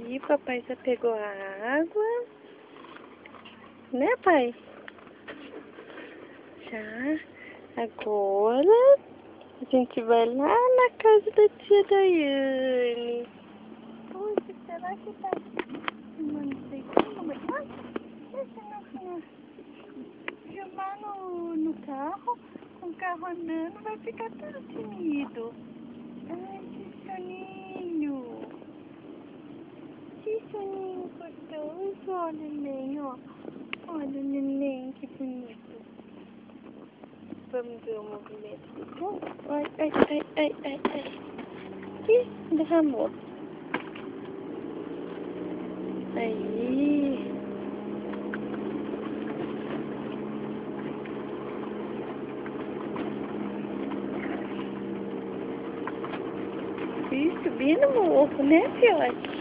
Aí, papai já pegou a água. Né, pai? Já. Agora, a gente vai lá na casa da tia Daiane. Poxa, será que tá filmando isso aqui no melhor? Deixa eu filmar no carro, com o carro andando, vai ficar tudo tímido. Ai, que soninho. Que soninho gostoso. Olha, neném, ó. Olha, neném, que bonito. Vamos ver o movimento do carro. Ai, ai, ai, ai, ai, ai. Ih, derramou. Aí. Ih, subindo no morro, né, fiote?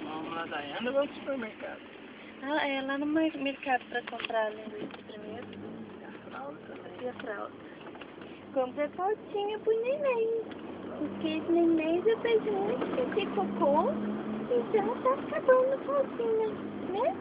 Vamos lá, Daiane, ou vamos pro supermercado? Ah, é lá no mercado pra comprar a linguiça primeiro. E a fralda. E a fralda. Compra a fraldinha pro neném. Porque esse neném já fez muito xixi cocô e já tá acabando a fraldinha, né?